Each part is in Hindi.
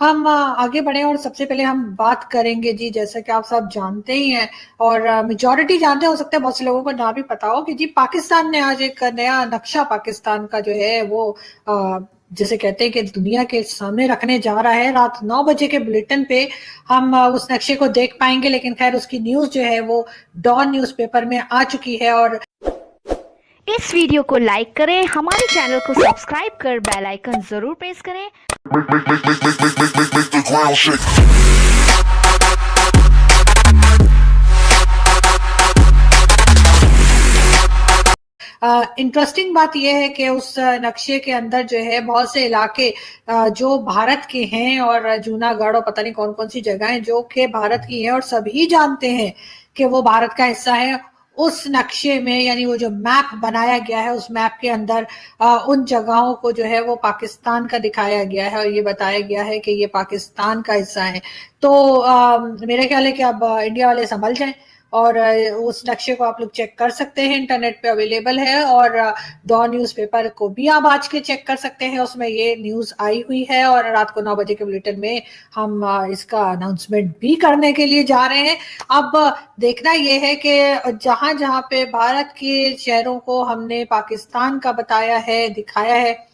हम आगे बढ़े और सबसे पहले हम बात करेंगे जी, जैसा कि आप सब जानते ही हैं और मेजॉरिटी जानते हो सकते हैं, बहुत से लोगों को ना भी पता हो कि जी पाकिस्तान ने आज एक नया नक्शा पाकिस्तान का जो है वो जिसे कहते हैं कि दुनिया के सामने रखने जा रहा है। रात 9 बजे के बुलेटिन पे हम उस नक्शे को देख पाएंगे, लेकिन खैर उसकी न्यूज जो है वो डॉन न्यूज़पेपर में आ चुकी है। और इस वीडियो को लाइक करें, हमारे चैनल को सब्सक्राइब कर बेल आइकन जरूर प्रेस करें। Make the ground shake. Interesting बात यह है कि उस नक्शे के अंदर जो है बहुत से इलाके जो भारत के हैं और जूनागढ़ और पता नहीं कौन कौन सी जगहें जो कि भारत की हैं और सभी जानते हैं कि वो भारत का हिस्सा है। उस नक्शे में यानी वो जो मैप बनाया गया है उस मैप के अंदर उन जगहों को जो है वो पाकिस्तान का दिखाया गया है और ये बताया गया है कि ये पाकिस्तान का हिस्सा है। तो मेरा ख्याल है कि अब इंडिया वाले संभल जाएं और उस नक्शे को आप लोग चेक कर सकते हैं, इंटरनेट पे अवेलेबल है। और डॉन न्यूज़पेपर को भी आप आज के चेक कर सकते हैं, उसमें ये न्यूज आई हुई है और रात को 9 बजे के बुलेटिन में हम इसका अनाउंसमेंट भी करने के लिए जा रहे हैं। अब देखना ये है कि जहां जहां पे भारत के शहरों को हमने पाकिस्तान का बताया है, दिखाया है,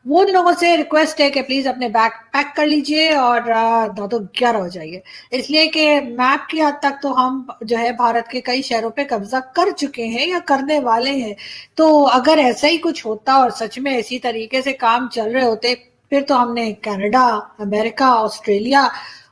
वो उन लोगों से रिक्वेस्ट है कि प्लीज अपने बैग पैक कर लीजिए और 9 तो 11 हो जाइए, इसलिए कि मैप की हद तक तो हम जो है भारत के कई शहरों पे कब्जा कर चुके हैं या करने वाले हैं। तो अगर ऐसा ही कुछ होता और सच में इसी तरीके से काम चल रहे होते, फिर तो हमने कनाडा, अमेरिका, ऑस्ट्रेलिया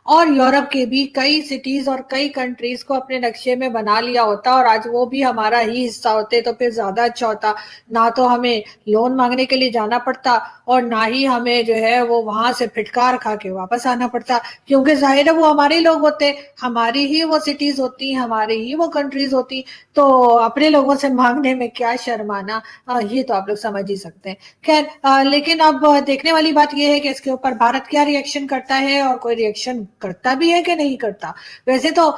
और यूरोप के भी कई सिटीज और कई कंट्रीज को अपने नक्शे में बना लिया होता और आज वो भी हमारा ही हिस्सा होते, तो फिर ज्यादा अच्छा होता। ना तो हमें लोन मांगने के लिए जाना पड़ता और ना ही हमें जो है वो वहां से फिटकार खा के वापस आना पड़ता, क्योंकि जाहिर है वो हमारे लोग होते, हमारी ही वो सिटीज होती, हमारी ही वो कंट्रीज होती। तो अपने लोगों से मांगने में क्या शर्माना, ये तो आप लोग समझ ही सकते हैं। खैर लेकिन अब देखने वाली बात यह है कि इसके ऊपर भारत क्या रिएक्शन करता है और कोई रिएक्शन करता भी है कि नहीं करता। वैसे तो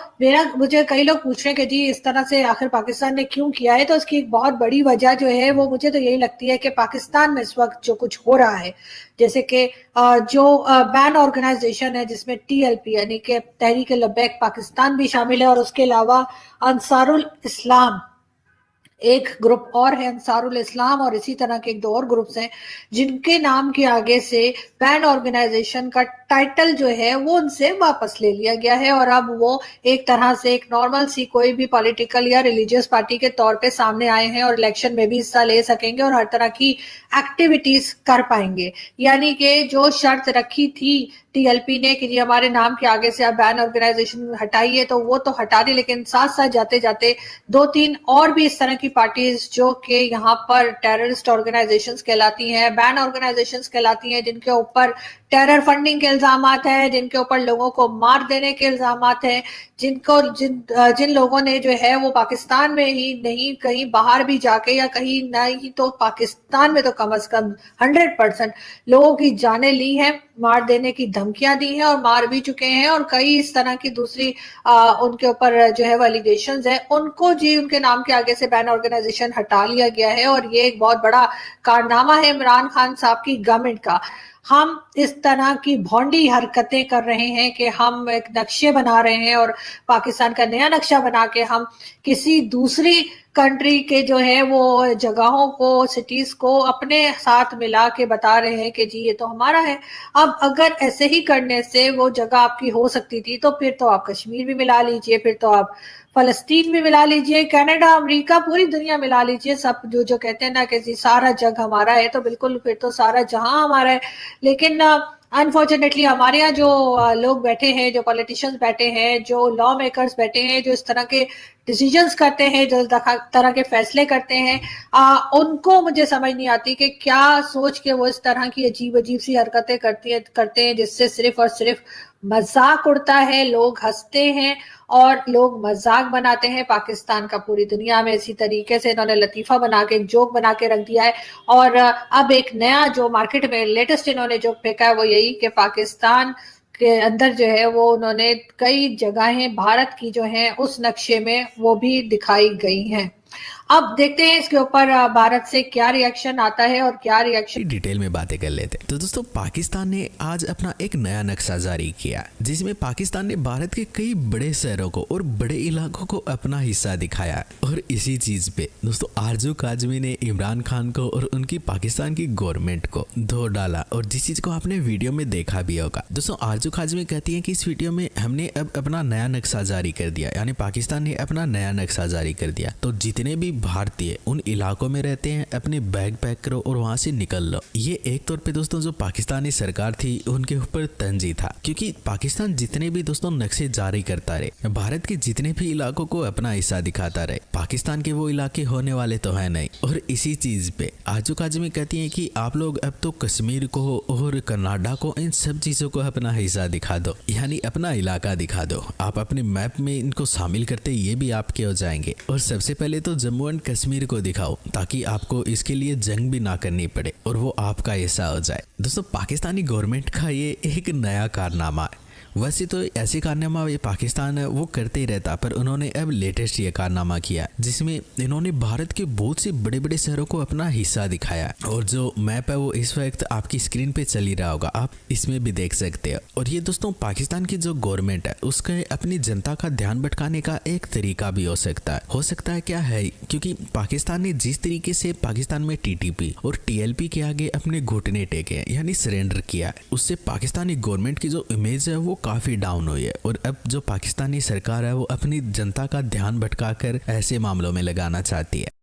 मुझे कई लोग पूछ रहे हैं कि जी इस तरह से आखिर पाकिस्तान ने क्यों किया है, तो इसकी एक बहुत बड़ी वजह जो है वो मुझे तो यही लगती है कि पाकिस्तान में इस वक्त जो कुछ हो रहा है, जैसे कि जो बैन ऑर्गेनाइजेशन है जिसमें टीएलपी यानी कि तहरीक लब्बैक पाकिस्तान भी शामिल है और उसके अलावा अंसारुल इस्लाम एक ग्रुप और है, अंसारुल इस्लाम, और इसी तरह के एक दो और ग्रुप्स हैं जिनके नाम के आगे से बैंड ऑर्गेनाइजेशन का टाइटल जो है वो उनसे वापस ले लिया गया है और अब वो एक तरह से एक नॉर्मल सी कोई भी पॉलिटिकल या रिलीजियस पार्टी के तौर पे सामने आए हैं और इलेक्शन में भी हिस्सा ले सकेंगे और हर तरह की एक्टिविटीज कर पाएंगे। यानी कि जो शर्त रखी थी टीएलपी ने कि जी हमारे नाम के आगे से आप बैन ऑर्गेनाइजेशन हटाइए, तो वो तो हटा दी, लेकिन साथ साथ जाते जाते दो तीन और भी इस तरह की पार्टीज जो कि यहाँ पर टेररिस्ट ऑर्गेनाइजेशंस कहलाती हैं, बैन ऑर्गेनाइजेशंस कहलाती हैं, जिनके ऊपर टेरर फंडिंग के इल्जामात हैं, जिनके ऊपर लोगों को मार देने के इल्जामात हैं, जिन लोगों ने जो है वो पाकिस्तान में ही नहीं कहीं बाहर भी जाके या कहीं नहीं तो पाकिस्तान में तो कम से कम 100% लोगों की जानें ली हैं, मार देने की धमकियां दी हैं और मार भी चुके हैं। और कई इस तरह की दूसरी उनके ऊपर जो है वो एलिगेशंस है, उनको जी उनके नाम के आगे से बैन ऑर्गेनाइजेशन हटा लिया गया है और ये एक बहुत बड़ा कारनामा है इमरान खान साहब की गवर्नमेंट का। हम इस तरह की भोंडी हरकतें कर रहे हैं कि हम एक नक्शे बना रहे हैं और पाकिस्तान का नया नक्शा बना के हम किसी दूसरी कंट्री के जो है वो जगहों को, सिटीज को अपने साथ मिला के बता रहे हैं कि जी ये तो हमारा है। अब अगर ऐसे ही करने से वो जगह आपकी हो सकती थी, तो फिर तो आप कश्मीर भी मिला लीजिए, फिर तो आप फलस्तीन भी मिला लीजिए, कनाडा, अमेरिका, पूरी दुनिया मिला लीजिए। सब जो जो कहते हैं ना कि जी सारा जग हमारा है, तो बिल्कुल फिर तो सारा जहां हमारा है। लेकिन अनफॉर्चुनेटली हमारे यहाँ जो लोग बैठे हैं, जो पॉलिटिशियंस बैठे हैं, जो लॉ मेकर्स बैठे हैं, जो इस तरह के डिसीजंस करते हैं, जो तरह के फैसले करते हैं, उनको मुझे समझ नहीं आती कि क्या सोच के वो इस तरह की अजीब अजीब सी हरकतें करते हैं जिससे सिर्फ और सिर्फ मजाक उड़ता है, लोग हंसते हैं और लोग मजाक बनाते हैं पाकिस्तान का पूरी दुनिया में। इसी तरीके से इन्होंने लतीफा बना के, एक जोक बना के रख दिया है। और अब एक नया जो मार्केट में लेटेस्ट इन्होंने जोक फेंका है वो यही कि पाकिस्तान के अंदर जो है वो उन्होंने कई जगहें भारत की जो हैं उस नक्शे में वो भी दिखाई गई हैं। अब देखते हैं इसके ऊपर भारत से क्या रिएक्शन आता है और क्या रिएक्शन। डिटेल में बातें कर लेते हैं। तो दोस्तों, पाकिस्तान ने आज अपना एक नया नक्शा जारी किया जिसमें पाकिस्तान ने भारत के कई बड़े शहरों को और बड़े इलाकों को अपना हिस्सा दिखाया। और इसी चीज पे दोस्तों आरजू काजमी ने इमरान खान को और उनकी पाकिस्तान की गवर्नमेंट को धो डाला, और जिस चीज को आपने वीडियो में देखा भी होगा। दोस्तों, आरजू काजमी कहती है कि इस वीडियो में हमने अब अपना नया नक्शा जारी कर दिया, यानी पाकिस्तान ने अपना नया नक्शा जारी कर दिया। तो जितने भी भारतीय उन इलाकों में रहते हैं, अपने बैग पैक करो और वहां से निकल लो। ये एक तौर पे दोस्तों जो पाकिस्तानी सरकार थी उनके ऊपर तंजी था, क्योंकि पाकिस्तान जितने भी दोस्तों नक्शे जारी करता रहे, भारत के जितने भी इलाकों को अपना हिस्सा दिखाता रहे, पाकिस्तान के वो इलाके होने वाले तो है नहीं। और इसी चीज पे आरजू काजमी कहती है कि आप लोग अब तो कश्मीर को और कनाडा को, इन सब चीजों को अपना हिस्सा दिखा दो, यानी अपना इलाका दिखा दो। आप अपने मैप में इनको शामिल करते ये भी आपके हो जाएंगे। और सबसे पहले तो जम्मू एंड कश्मीर को दिखाओ, ताकि आपको इसके लिए जंग भी ना करनी पड़े और वो आपका हिस्सा हो जाए। दोस्तों, पाकिस्तानी गवर्नमेंट का ये एक नया कारनामा है। वैसे तो ऐसे कारनामा ये पाकिस्तान वो करते ही रहता, पर उन्होंने अब लेटेस्ट ये कारनामा किया जिसमें इन्होंने भारत के बहुत से बड़े बड़े शहरों को अपना हिस्सा दिखाया। और जो मैप है वो इस वक्त आपकी स्क्रीन पे चल ही रहा होगा, आप इसमें भी देख सकते हो। और ये दोस्तों पाकिस्तान की जो गवर्नमेंट है उसके अपनी जनता का ध्यान भटकाने का एक तरीका भी हो सकता है क्या है, क्योंकि पाकिस्तान ने जिस तरीके से पाकिस्तान में टीटीपी और टीएलपी के आगे अपने घुटने टेके यानी सरेंडर किया, उससे पाकिस्तानी गवर्नमेंट की जो इमेज है वो काफी डाउन हुई है। और अब जो पाकिस्तानी सरकार है वो अपनी जनता का ध्यान भटकाकर ऐसे मामलों में लगाना चाहती है।